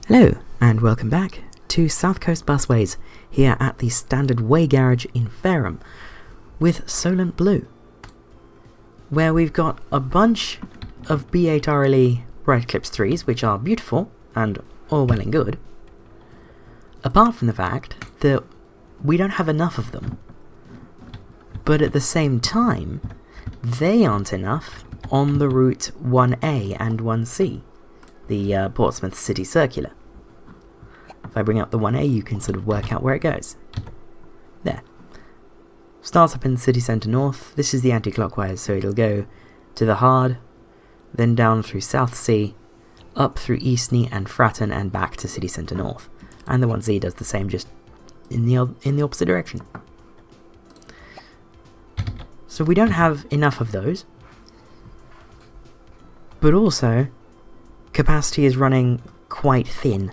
Hello and welcome back to South Coast Busways here at the Standard Way Garage in Fareham with Solent Blue, where we've got a bunch of B8 RLE Bright Eclipse 3s which are beautiful and all well and good, apart from the fact that we don't have enough of them, but at the same time they aren't enough on the route 1A and 1C. The Portsmouth City Circular. If I bring up the 1A, you can sort of work out where it goes. There. Starts up in the city centre north. This is the anti-clockwise, so it'll go to the Hard, then down through Southsea, up through Eastney and Fratton, and back to city centre north. And the 1Z does the same, just in the opposite direction. So we don't have enough of those, but also capacity is running quite thin.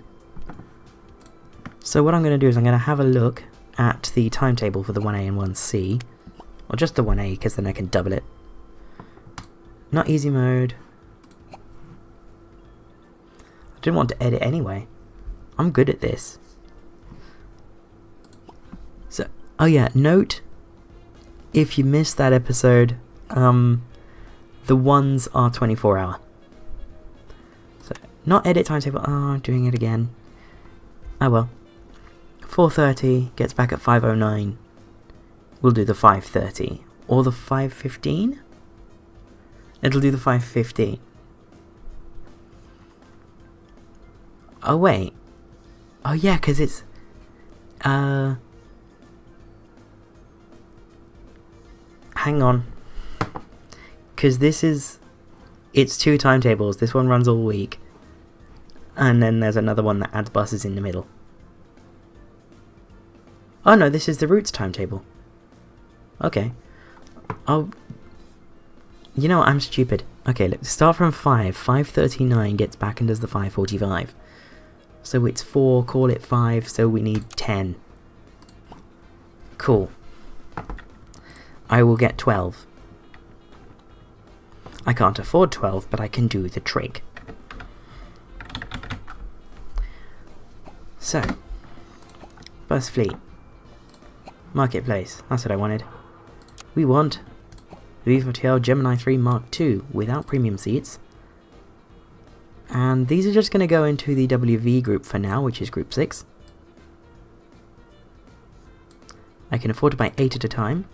So what I'm going to do is I'm going to have a look at the timetable for the 1A and 1C, or just the 1A because then I can double it. Not easy mode. I didn't want to edit anyway. I'm good at this. So, oh yeah, note if you missed that episode, the ones are 24-hour. Not edit timetable. Oh, I'm doing it again. Oh well. 4:30 gets back at 5:09. We'll do the 5:30 or the 5:15. It'll do the 5:15. Oh wait. Oh yeah, because it's hang on. Because it's two timetables. This one runs all week. And then there's another one that adds buses in the middle. Oh no, this is the routes timetable. Okay. Oh, you know what, I'm stupid. Okay, let's start from 5. 5:39 gets back and does the 5:45. So it's 4, call it 5, so we need 10. Cool. I will get 12. I can't afford 12, but I can do the trick. So, bus fleet, marketplace, that's what I wanted. We want the V40L Gemini 3 Mark II without premium seats. And these are just going to go into the WV group for now, which is group 6. I can afford to buy 8 at a time.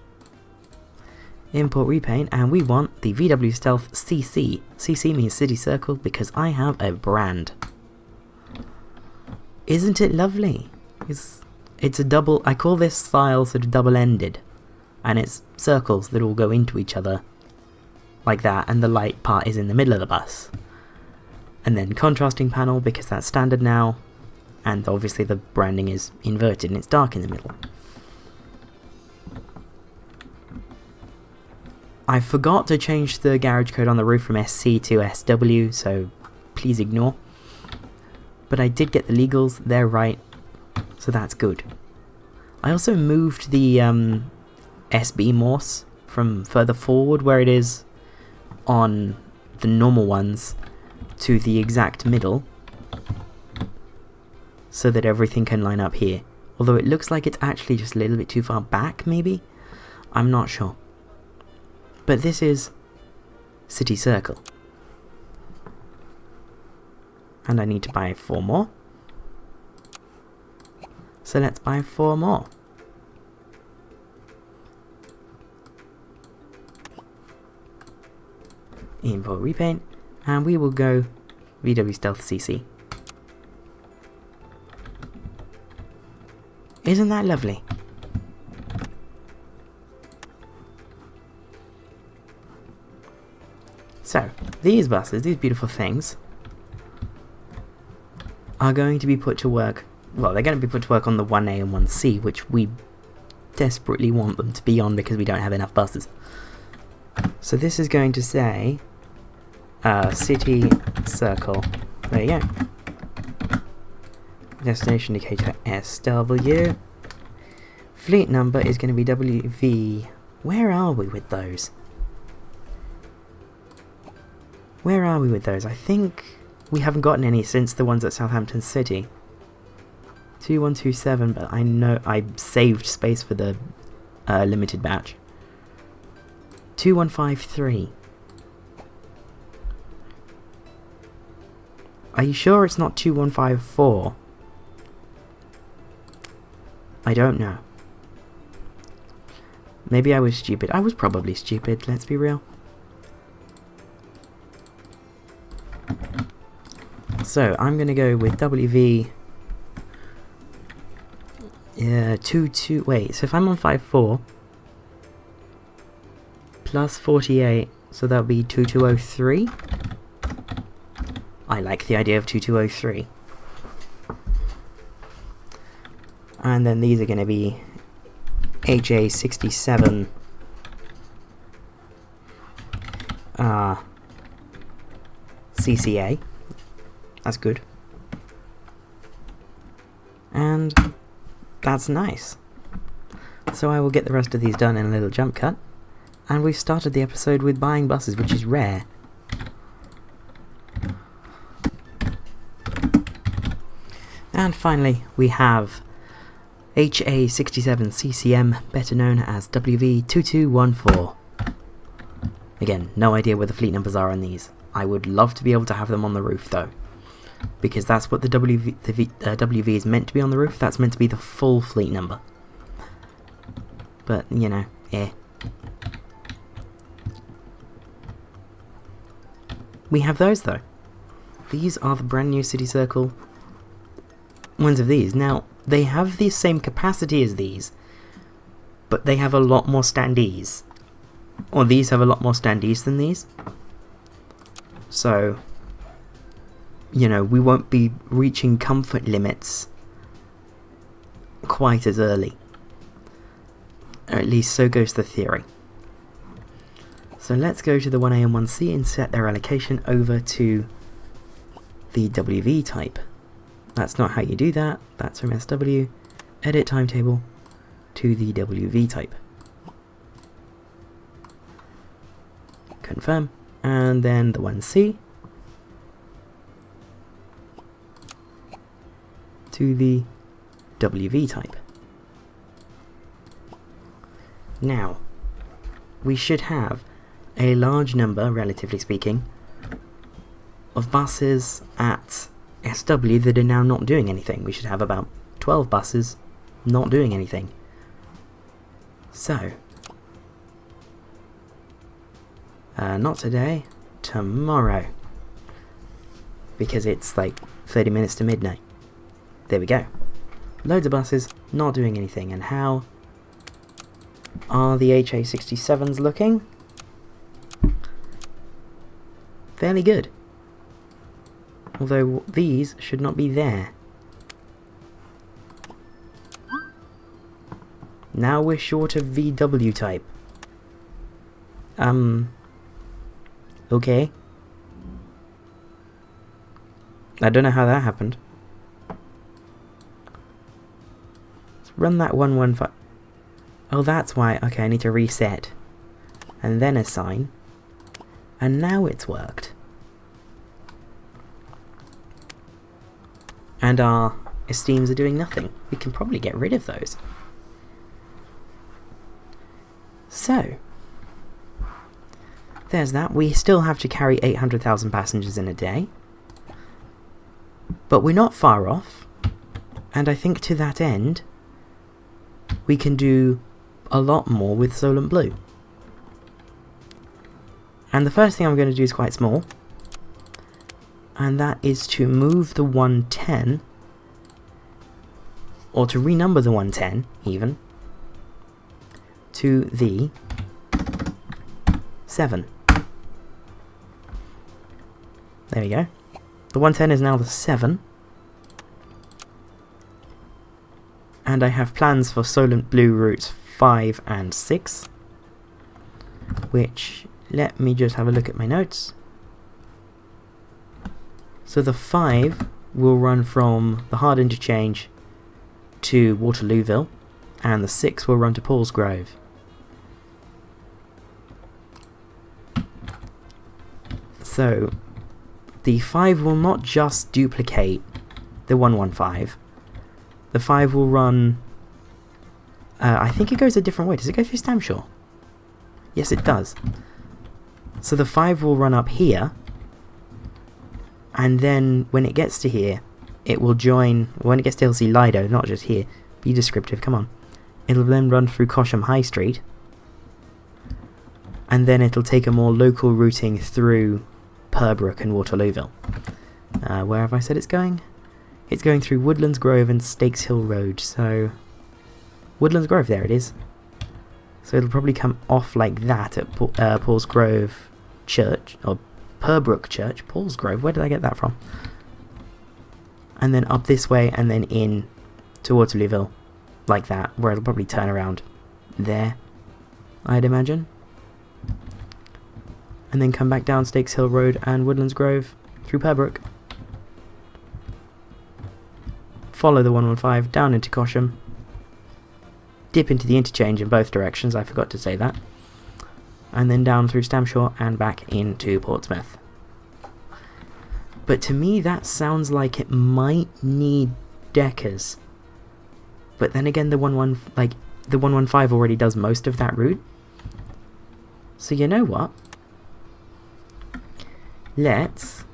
Import repaint, and we want the VW Stealth CC. CC means City Circle because I have a brand. Isn't it lovely? It's a double, I call this style sort of double-ended, and it's circles that all go into each other like that, and the light part is in the middle of the bus. And then contrasting panel because that's standard now, and obviously the branding is inverted and it's dark in the middle. I forgot to change the garage code on the roof from SC to SW, so please ignore. But I did get the legals, they're right, so that's good. I also moved the SB Morse from further forward where it is on the normal ones to the exact middle, so that everything can line up here. Although it looks like it's actually just a little bit too far back, maybe? I'm not sure. But this is City Circle. And I need to buy 4 more. So let's buy 4 more. Import repaint, and we will go VW Stealth CC. Isn't that lovely? So, these buses, these beautiful things, are going to be put to work, well, they're going to be put to work on the 1A and 1C, which we desperately want them to be on because we don't have enough buses. So this is going to say, City Circle, there you go. Destination indicator SW. Fleet number is going to be WV. Where are we with those? I think we haven't gotten any since the ones at Southampton City. 2127, but I know I saved space for the limited batch. 2153. Are you sure it's not 2154? I don't know. Maybe I was stupid. I was probably stupid, let's be real. So, I'm going to go with WV... Yeah, 22... Wait, so if I'm on 54... plus 48, so that'll be 2203? I like the idea of 2203. And then these are going to be HA67 CCA. That's good. And that's nice. So I will get the rest of these done in a little jump cut. And we've started the episode with buying buses, which is rare. And finally, we have HA67 CCM, better known as WV2214. Again, no idea where the fleet numbers are on these. I would love to be able to have them on the roof though, because that's what the WV is meant to be on the roof. That's meant to be the full fleet number. But, you know, We have those though. These are the brand new City Circle ones of these. Now, they have the same capacity as these, but they have a lot more standees. Or these have a lot more standees than these. So, you know, we won't be reaching comfort limits quite as early. Or at least so goes the theory. So let's go to the 1A and 1C and set their allocation over to the WV type. That's not how you do that. That's from SW. Edit timetable to the WV type. Confirm. And then the 1C to the WV type. Now, we should have a large number, relatively speaking, of buses at SW that are now not doing anything. We should have about 12 buses not doing anything. So, not today, tomorrow. Because it's like 30 minutes to midnight. There we go. Loads of buses not doing anything. And how are the HA67s looking? Fairly good. Although these should not be there. Now we're short of VW type. Okay. I don't know how that happened. Let's run that 115. Oh, that's why. Okay, I need to reset. And then assign. And now it's worked. And our esteems are doing nothing. We can probably get rid of those. So, there's that. We still have to carry 800,000 passengers in a day. But we're not far off. And I think to that end, we can do a lot more with Solent Blue. And the first thing I'm going to do is quite small. And that is to move the 110, or to renumber the 110 even, to the 7. There we go. The 110 is now the 7. And I have plans for Solent Blue routes 5 and 6, which, let me just have a look at my notes. So the 5 will run from the Hard Interchange to Waterlooville, and the 6 will run to Paulsgrove. So, the 5 will not just duplicate the 115. The 5 will run... I think it goes a different way. Does it go through Stamshaw? Yes, it does. So the 5 will run up here, and then when it gets to here, it will join... When it gets to LC Lido, not just here. Be descriptive, come on. It'll then run through Cosham High Street, and then it'll take a more local routing through Purbrook and Waterlooville. Where have I said it's going? It's going through Woodlands Grove and Stakes Hill Road, so... Woodlands Grove, there it is. So it'll probably come off like that at Paul's Grove Church, or Purbrook Church. Paul's Grove, where did I get that from? And then up this way, and then in to Waterlooville, like that, where it'll probably turn around there, I'd imagine. And then come back down Stakes Hill Road and Woodlands Grove through Purbrook. Follow the 115 down into Cosham. Dip into the interchange in both directions, I forgot to say that. And then down through Stamshaw and back into Portsmouth. But to me that sounds like it might need deckers. But then again the 115 already does most of that route. So you know what? Let's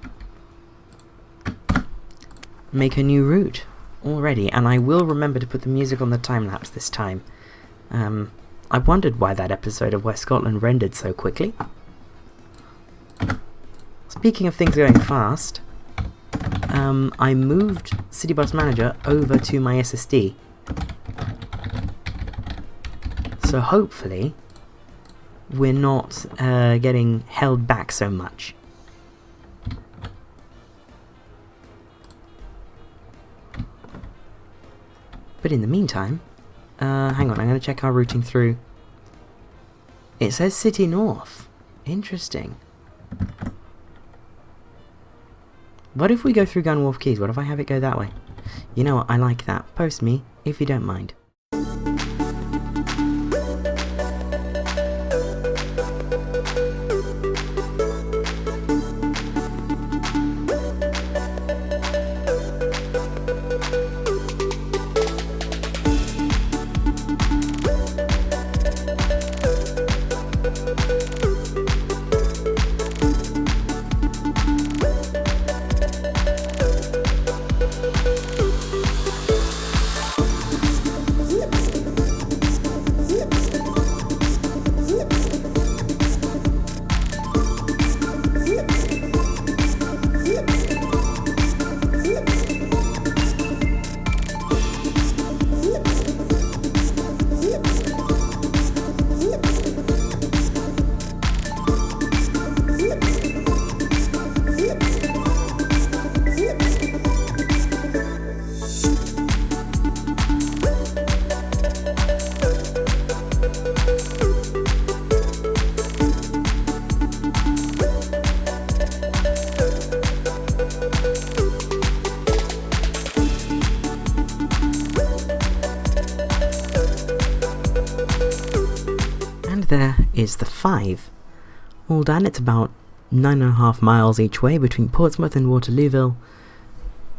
make a new route already, and I will remember to put the music on the time-lapse this time. I wondered why that episode of West Scotland rendered so quickly. Speaking of things going fast, I moved City Bus Manager over to my SSD. So hopefully we're not getting held back so much. But in the meantime, hang on, I'm going to check our routing through. It says City North. Interesting. What if we go through Gunwharf Quays? What if I have it go that way? You know what, I like that. Post me, if you don't mind. There is the 5. All done. It's about 9.5 miles each way between Portsmouth and Waterlooville,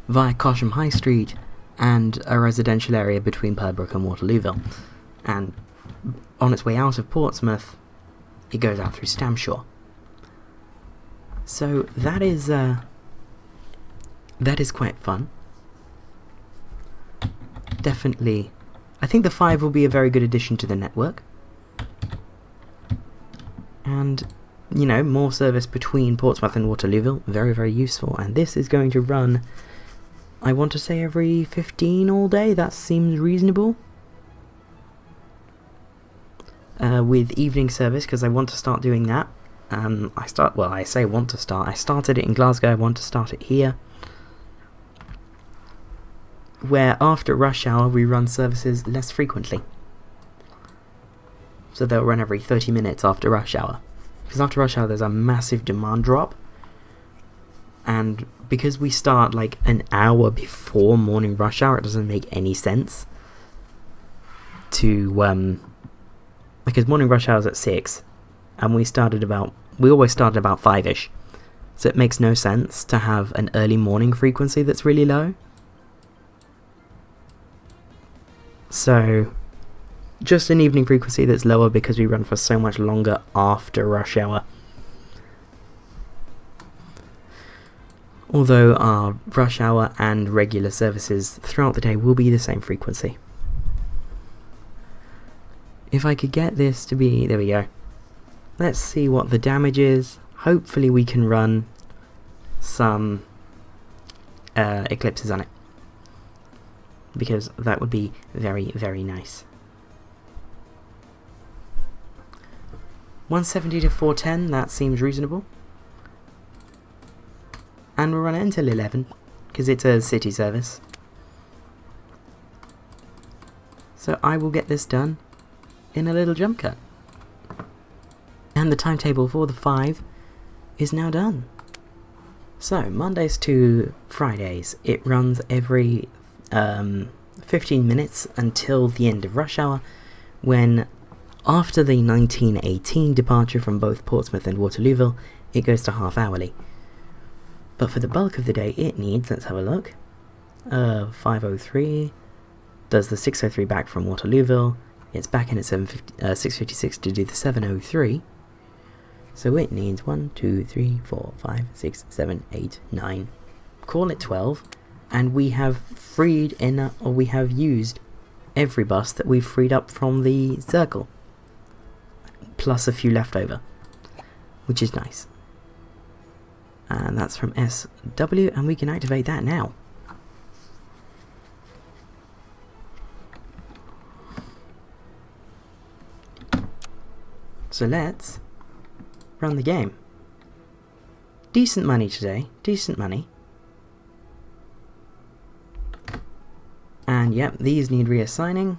via Cosham High Street, and a residential area between Purbrook and Waterlooville. And on its way out of Portsmouth, it goes out through Stamshaw. So that is quite fun. Definitely, I think the 5 will be a very good addition to the network. And, you know, more service between Portsmouth and Waterlooville, very, very useful. And this is going to run, I want to say every 15 all day, that seems reasonable. With evening service, because I want to start doing that. I started it in Glasgow, I want to start it here. Where after rush hour we run services less frequently. So they'll run every 30 minutes after rush hour. Because after rush hour there's a massive demand drop. And because we start like an hour before morning rush hour, it doesn't make any sense to... because morning rush hour is at 6. And we always started about 5ish. So it makes no sense to have an early morning frequency that's really low. So just an evening frequency that's lower because we run for so much longer after rush hour. Although our rush hour and regular services throughout the day will be the same frequency. If I could get this to be... there we go. Let's see what the damage is. Hopefully we can run some eclipses on it, because that would be very, very nice. 170 to 410, that seems reasonable. And we'll run it until 11, because it's a city service. So I will get this done in a little jump cut. And the timetable for the 5 is now done. So, Mondays to Fridays, it runs every 15 minutes until the end of rush hour, when after the 1918 departure from both Portsmouth and Waterlooville, it goes to half hourly. But for the bulk of the day it needs, let's have a look, 5:03, does the 6:03 back from Waterlooville, it's back in at 6:56 to do the 7:03, so it needs 1, 2, 3, 4, 5, 6, 7, 8, 9, call it 12, and we have freed enough, or we have used every bus that we've freed up from the circle, plus a few left over, which is nice. And that's from SW, and we can activate that now. So let's run the game. Decent money today, decent money. And yep, these need reassigning.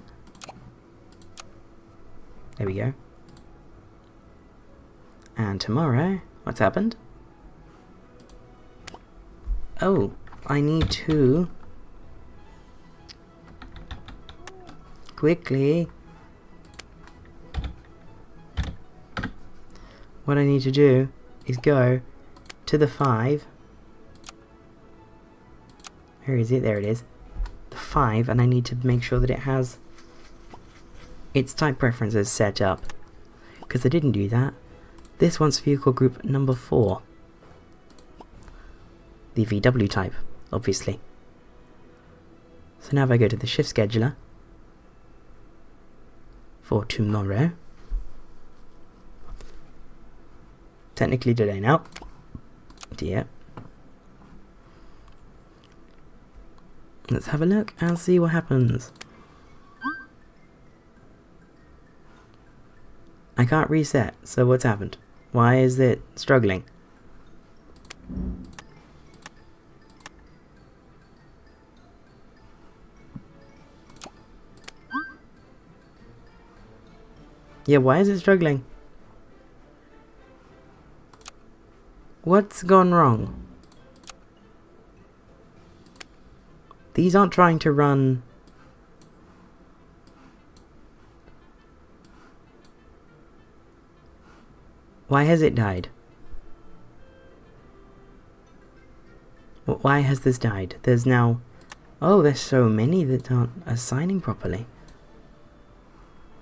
There we go. And tomorrow, what's happened? Oh, I need to quickly... what I need to do is go to the 5. Where is it? There it is. The 5, and I need to make sure that it has its type preferences set up, because I didn't do that. This wants vehicle group number 4. The VW type, obviously. So now if I go to the shift scheduler for tomorrow, technically today now, dear. Let's have a look and see what happens. I can't reset, so what's happened? Why is it struggling? Yeah, why is it struggling? What's gone wrong? These aren't trying to run... Why has it died? Why has this died? There's now... Oh, there's so many that aren't assigning properly.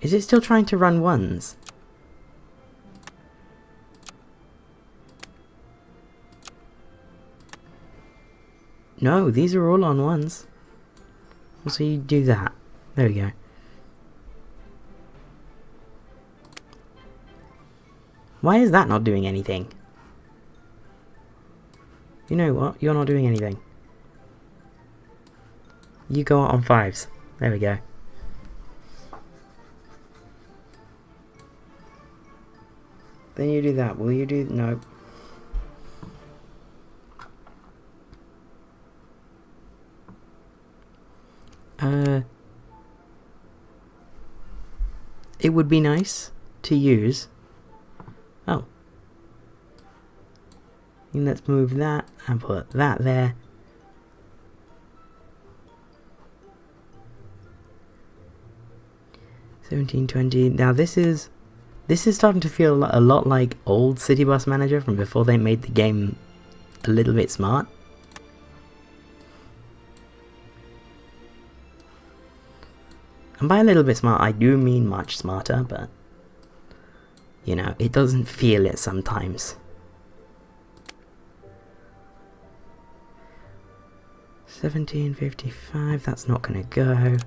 Is it still trying to run ones? No, these are all on ones. So you do that. There we go. Why is that not doing anything? You know what? You're not doing anything. You go out on 5s. There we go. Then you do that. Will you do... No. It would be nice to use... Oh. And let's move that and put that there. $17.20. Now this is starting to feel a lot like old City Bus Manager from before they made the game a little bit smart. And by a little bit smart, I do mean much smarter, but, you know, it doesn't feel it sometimes. 1755, that's not gonna go.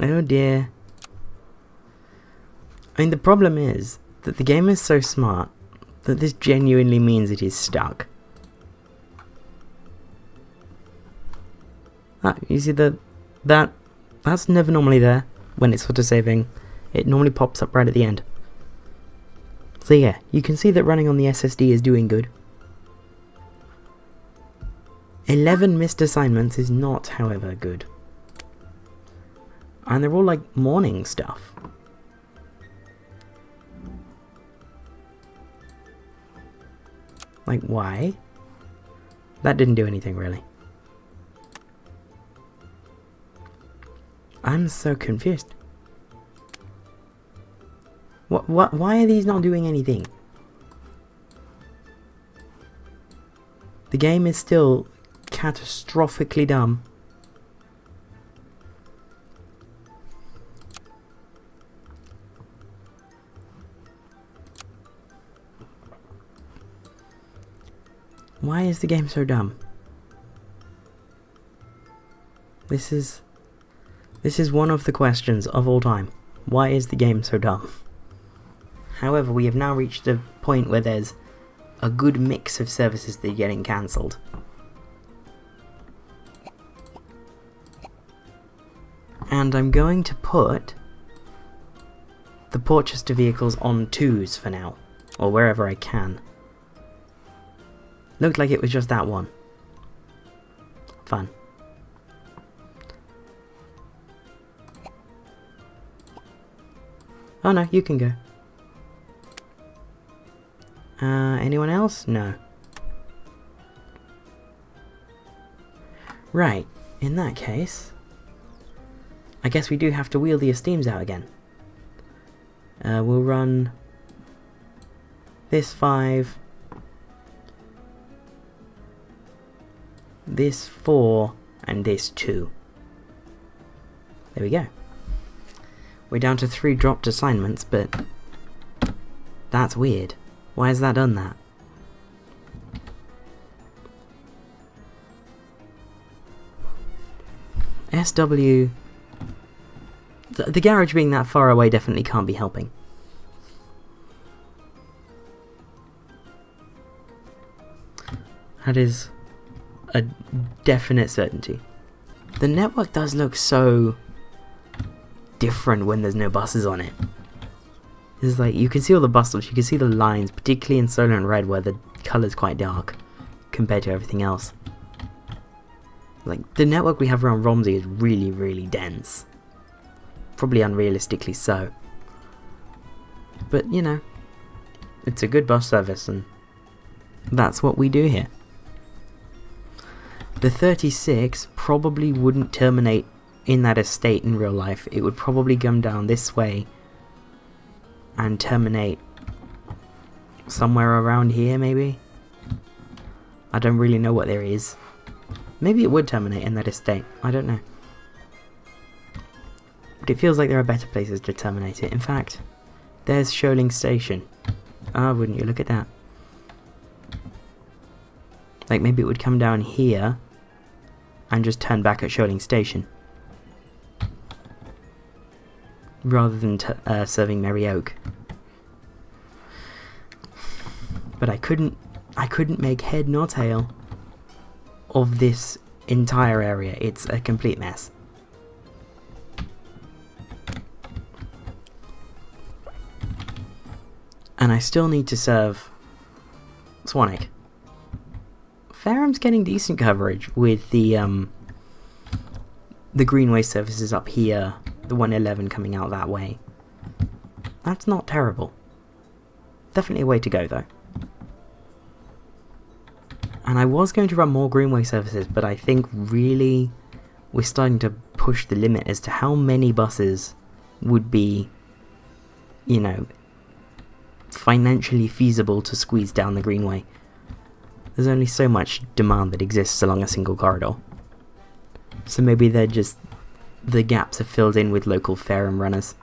Oh dear. I mean, the problem is that the game is so smart that this genuinely means it is stuck. Ah, you see that's never normally there when it's auto-saving. It normally pops up right at the end. So yeah, you can see that running on the SSD is doing good. 11 missed assignments is not, however, good. And they're all like morning stuff. Like, why? That didn't do anything, really. I'm so confused. Why are these not doing anything? The game is still catastrophically dumb. Why is the game so dumb? This is one of the questions of all time. Why is the game so dumb? However, we have now reached a point where there's a good mix of services that are getting cancelled. And I'm going to put the Portchester vehicles on 2s for now, or wherever I can. Looked like it was just that one. Fun. Oh no, you can go. Anyone else? No. Right, in that case, I guess we do have to wheel the esteems out again. We'll run this 5, this 4, and this 2. There we go. We're down to 3 dropped assignments, but that's weird. Why has that done that? SW... The garage being that far away definitely can't be helping. That is a definite certainty. The network does look so different when there's no buses on it. It's like, you can see all the bustles, you can see the lines, particularly in Solar and Red where the colour's quite dark compared to everything else. Like, the network we have around Romsey is really, really dense. Probably unrealistically so. But, you know, it's a good bus service and that's what we do here. The 36 probably wouldn't terminate in that estate in real life. It would probably come down this way and terminate somewhere around here, maybe? I don't really know what there is. Maybe it would terminate in that estate, I don't know. But it feels like there are better places to terminate it. In fact, there's Sholing Station. Ah, wouldn't you look at that. Like, maybe it would come down here and just turn back at Sholing Station, rather than serving Merry Oak. But I couldn't make head nor tail of this entire area. It's a complete mess. And I still need to serve Swanwick. Fareham's getting decent coverage with the Greenway services up here, the 111 coming out that way. That's not terrible. Definitely a way to go though. And I was going to run more Greenway services, but I think really we're starting to push the limit as to how many buses would be, you know, financially feasible to squeeze down the Greenway. There's only so much demand that exists along a single corridor. So maybe they're just... the gaps are filled in with local Fareham runners.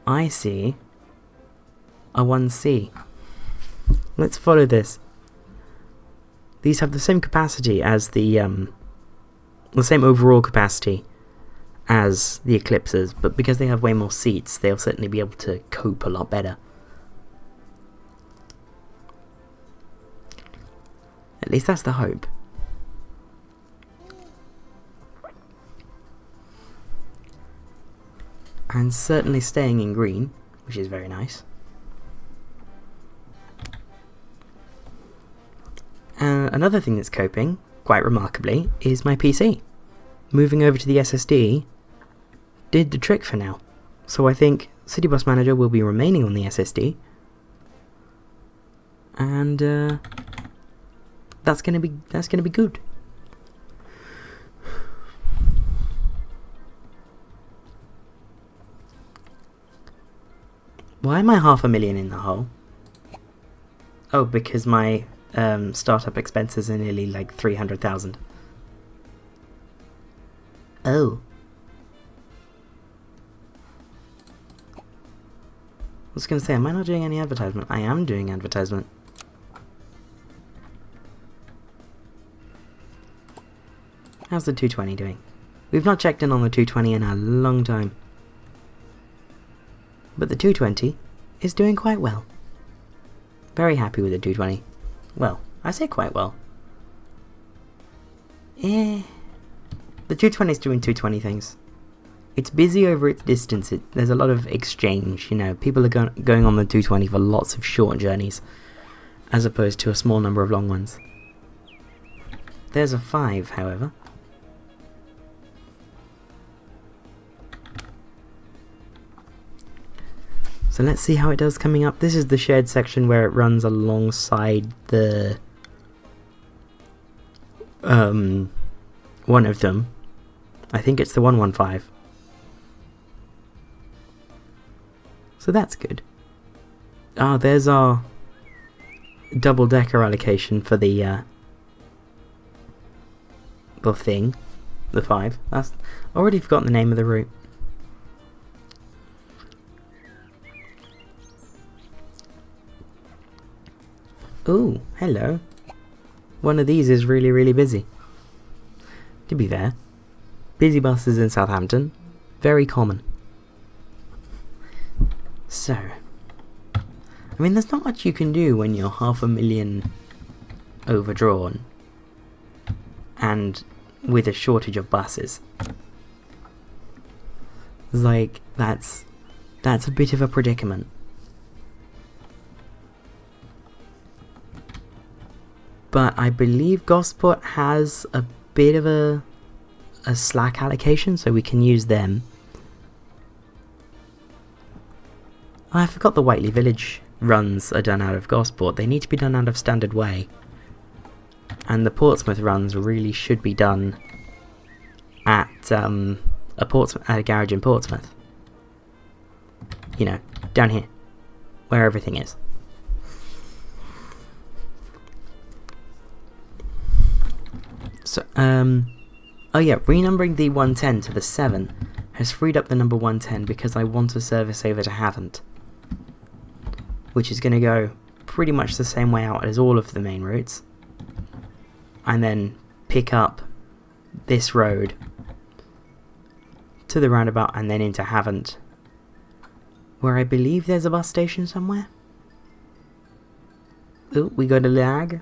I see a 1C. Let's follow this. These have the same capacity as the same overall capacity as the Eclipses, but because they have way more seats, they'll certainly be able to cope a lot better. At least that's the hope. And certainly staying in green, which is very nice. Another thing that's coping, quite remarkably, is my PC. Moving over to the SSD did the trick for now. So I think City Bus Manager will be remaining on the SSD. And that's gonna be good. Why am I $500,000 in the hole? Oh, because my startup expenses are nearly like 300,000. Oh. I was going to say, am I not doing any advertisement? I am doing advertisement. How's the 220 doing? We've not checked in on the 220 in a long time. But the 220 is doing quite well. Very happy with the 220. Well, I say quite well. The 220 is doing 220 things. It's busy over its distance. There's a lot of exchange, you know. People are going on the 220 for lots of short journeys, as opposed to a small number of long ones. There's a 5, however. So let's see how it does coming up. This is the shared section where it runs alongside the one of them. I think it's the 115. So that's good. Ah, there's our double-decker allocation for the thing, the 5. That's already forgotten the name of the route. Ooh, hello. One of these is really, really busy. To be fair, busy buses in Southampton, very common. So, I mean, there's not much you can do when you're $500,000 overdrawn and with a shortage of buses. Like, that's a bit of a predicament. But I believe Gosport has a bit of a slack allocation, so we can use them. Oh, I forgot the Whiteley Village runs are done out of Gosport. They need to be done out of Standard Way. And the Portsmouth runs really should be done at a garage in Portsmouth. You know, down here, where everything is. So, oh yeah, renumbering the 110 to the 7 has freed up the number 110 because I want a service over to Havant, which is going to go pretty much the same way out as all of the main routes, and then pick up this road to the roundabout and then into Havant, where I believe there's a bus station somewhere. Ooh, we got a lag.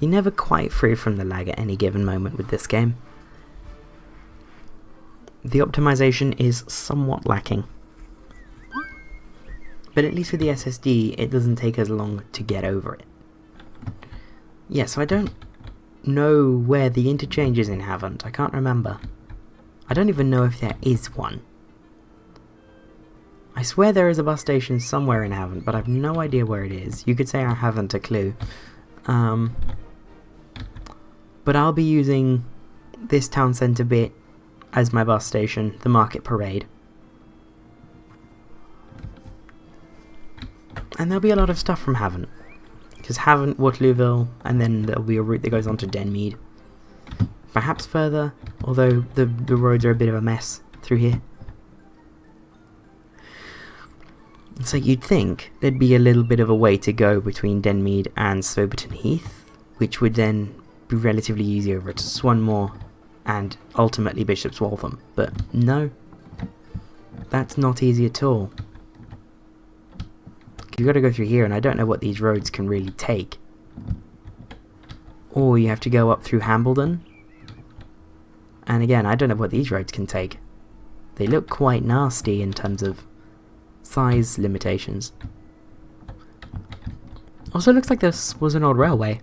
You're never quite free from the lag at any given moment with this game. The optimization is somewhat lacking. But at least with the SSD, it doesn't take as long to get over it. Yeah, so I don't know where the interchange is in Havant. I can't remember. I don't even know if there is one. I swear there is a bus station somewhere in Havant, but I've no idea where it is. You could say I haven't a clue. But I'll be using this town centre bit as my bus station, the Market Parade. And there'll be a lot of stuff from Havant. Because Havant, Waterlooville, and then there'll be a route that goes on to Denmead. Perhaps further, although the roads are a bit of a mess through here. So you'd think there'd be a little bit of a way to go between Denmead and Swoberton Heath, which would then be relatively easy over to Swanmore and ultimately Bishop's Waltham. But no, that's not easy at all. You've got to go through here, and I don't know what these roads can really take. Or you have to go up through Hambledon. And again, I don't know what these roads can take. They look quite nasty in terms of size limitations. Also, looks like this was an old railway.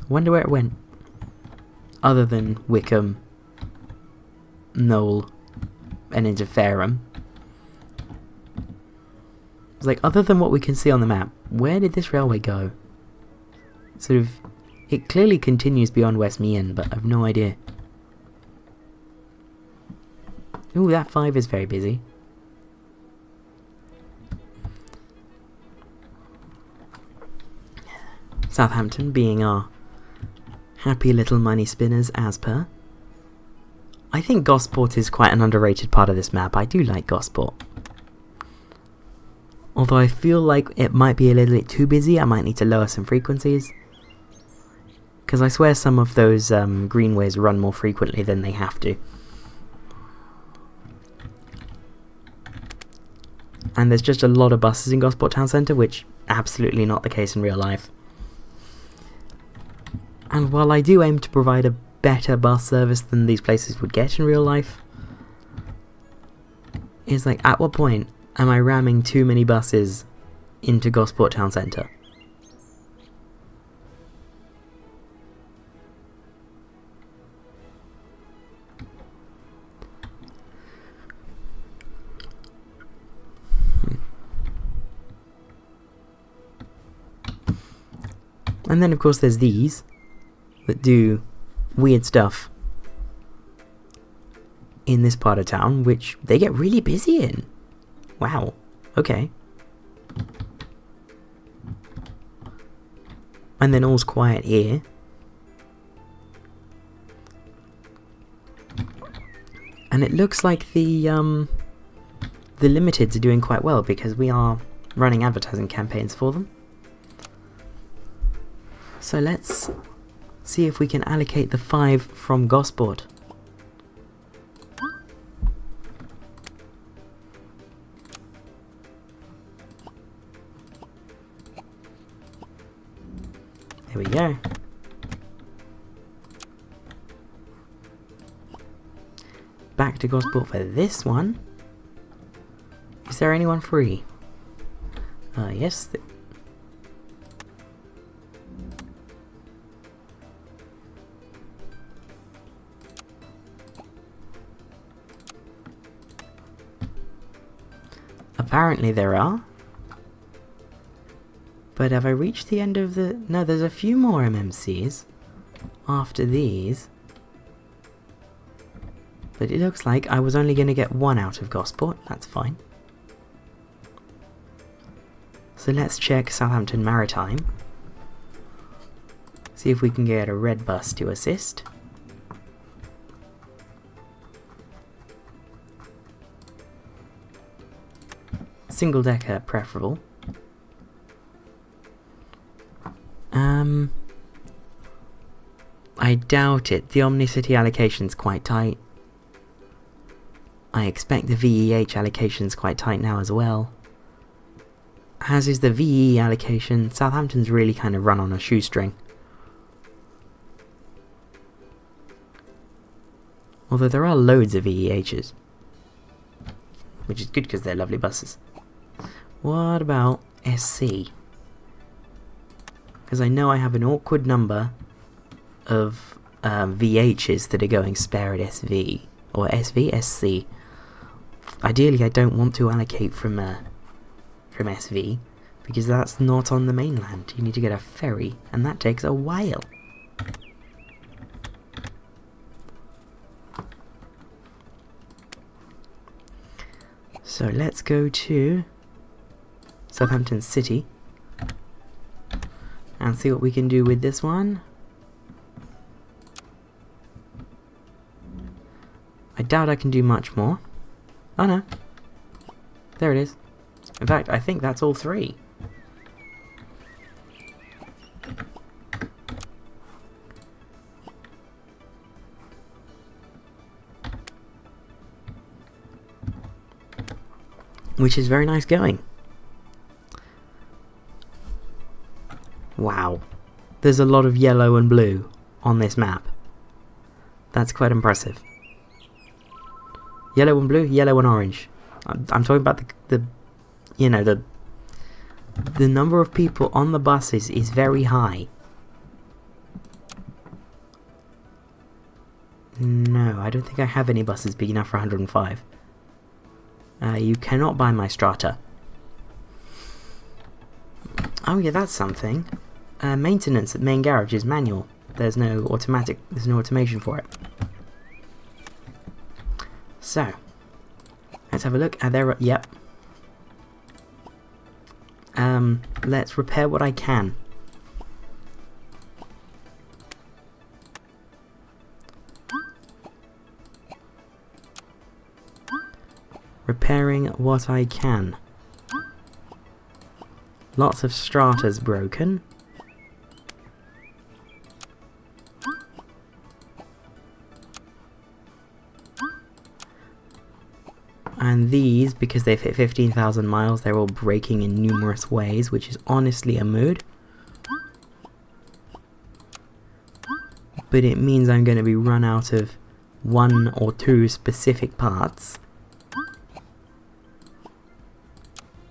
Wonder where it went. Other than Wickham, Knowle, and into Fareham. It's like, other than what we can see on the map, where did this railway go? Sort of, it clearly continues beyond West Meon, but I've no idea. Ooh, that 5 is very busy. Southampton being our happy little money spinners as per. I think Gosport is quite an underrated part of this map. I do like Gosport. Although I feel like it might be a little bit too busy, I might need to lower some frequencies. Because I swear some of those greenways run more frequently than they have to. And there's just a lot of buses in Gosport Town Centre, which absolutely not the case in real life. And while I do aim to provide a better bus service than these places would get in real life, it's like, at what point am I ramming too many buses into Gosport Town Centre? And then of course there's these that do weird stuff in this part of town, which they get really busy in. Wow, okay. And then all's quiet here. And it looks like the limiteds are doing quite well because we are running advertising campaigns for them. So let's see if we can allocate the 5 from Gosport. There we go. Back to Gosport for this one. Is there anyone free? Yes. Apparently there are. But have I reached the end of the... No, there's a few more MMCs after these. But it looks like I was only going to get 1 out of Gosport. That's fine. So let's check Southampton Maritime. See if we can get a red bus to assist. Single decker preferable. I doubt it. The Omnicity allocation's quite tight. I expect the VEH allocation's quite tight now as well. As is the VE allocation. Southampton's really kind of run on a shoestring. Although there are loads of VEHs. Which is good because they're lovely buses. What about SC? Because I know I have an awkward number of VHs that are going spare at SV. Or SV? SC. Ideally I don't want to allocate from SV. because that's not on the mainland. You need to get a ferry, and that takes a while. So let's go to Southampton City and see what we can do with this one. I doubt I can do much more. Oh no. There it is. In fact, I think that's all three. Which is very nice going. Wow. There's a lot of yellow and blue on this map. That's quite impressive. Yellow and blue, yellow and orange. I'm talking about the number of people on the buses is very high. No, I don't think I have any buses big enough for 105. You cannot buy my strata. Oh yeah, that's something. Maintenance at main garage is manual. There's no automation for it. So, let's have a look. Yep. Let's repair what I can. Repairing what I can. Lots of stratas broken. And these, because they've hit 15,000 miles, they're all breaking in numerous ways, which is honestly a mood. But it means I'm going to be run out of one or two specific parts,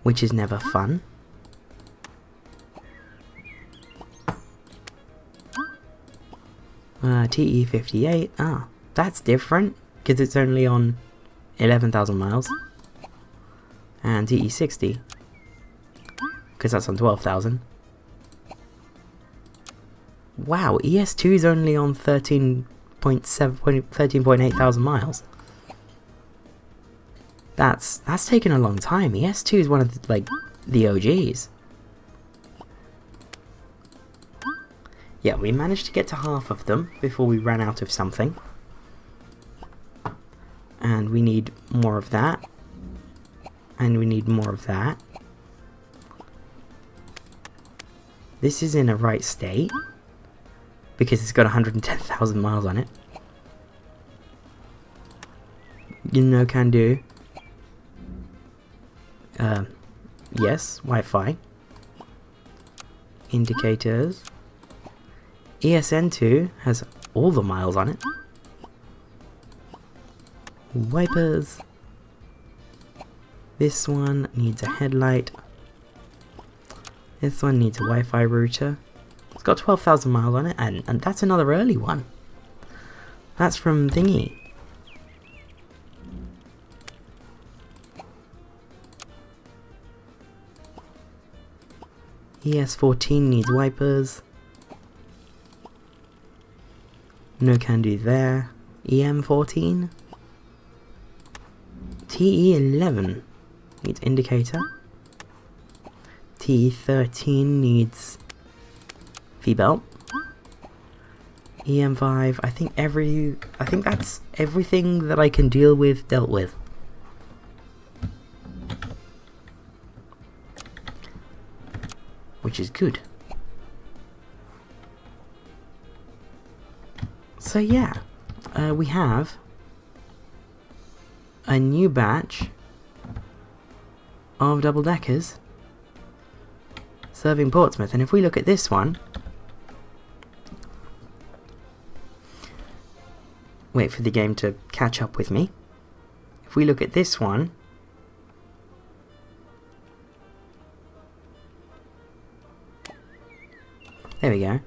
which is never fun. TE58, that's different, because it's only on 11,000 miles. And TE60, because that's on 12,000. Wow, ES2 is only on 13.8 thousand miles. That's taken a long time. ES2 is one of the OGs. Yeah, we managed to get to half of them before we ran out of something. And we need more of that. And we need more of that. This is in a right state, because it's got 110,000 miles on it. You know, can do. Yes, Wi-Fi. Indicators. ESN2 has all the miles on it. Wipers. This one needs a headlight. This one needs a Wi-Fi router. It's got 12,000 miles on it, and that's another early one. That's from Thingy. ES14 needs wipers. No can do there. EM14. TE11 needs indicator. TE13 needs V-belt. EM5, I think that's everything that I can deal with dealt with. Which is good. So yeah, we have a new batch of double-deckers serving Portsmouth, and if we look at this one, wait for the game to catch up with me. If we look at this one, there we go.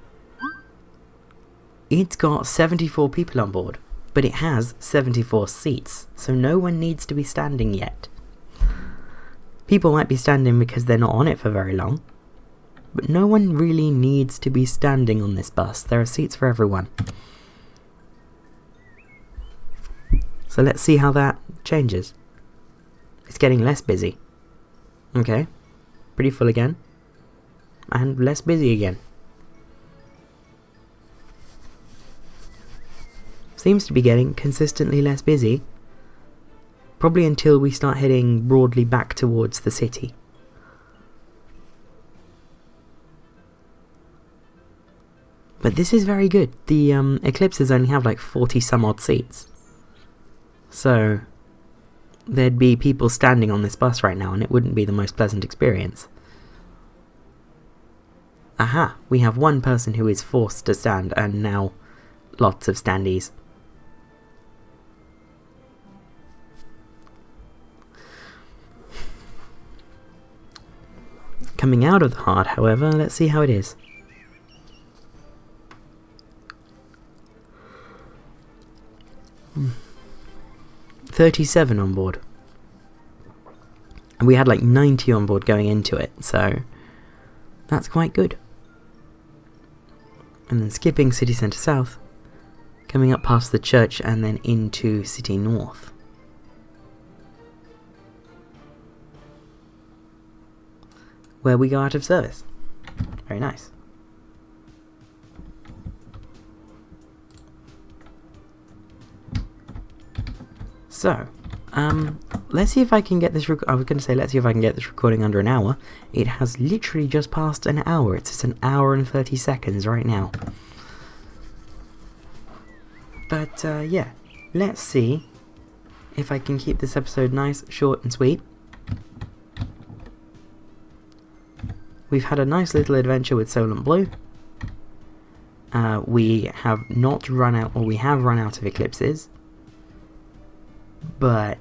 It's got 74 people on board, but it has 74 seats, so no one needs to be standing yet. People might be standing because they're not on it for very long, but no one really needs to be standing on this bus. There are seats for everyone. So let's see how that changes. It's getting less busy. Okay, pretty full again, and less busy again. Seems to be getting consistently less busy, probably until we start heading broadly back towards the city. But this is very good. The Eclipses only have like 40 some odd seats, so there'd be people standing on this bus right now and it wouldn't be the most pleasant experience. Aha, we have one person who is forced to stand and now lots of standees. Coming out of the heart, however, let's see how it is. Hmm. 37 on board. And we had like 90 on board going into it, so that's quite good. And then skipping City Centre South, coming up past the church and then into City North. Where we go out of service. Very nice. So, let's see if I can get this I was going to say let's see if I can get this recording under an hour. It has literally just passed an hour. It's just an hour and 30 seconds right now. But, yeah. Let's see if I can keep this episode nice, short and sweet. We've had a nice little adventure with Solent Blue. We have not run out, or we have run out of Eclipses. But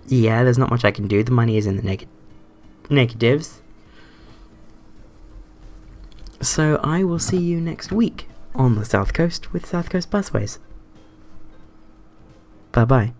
yeah, there's not much I can do. The money is in the negatives. So I will see you next week on the South Coast with South Coast Busways. Bye bye.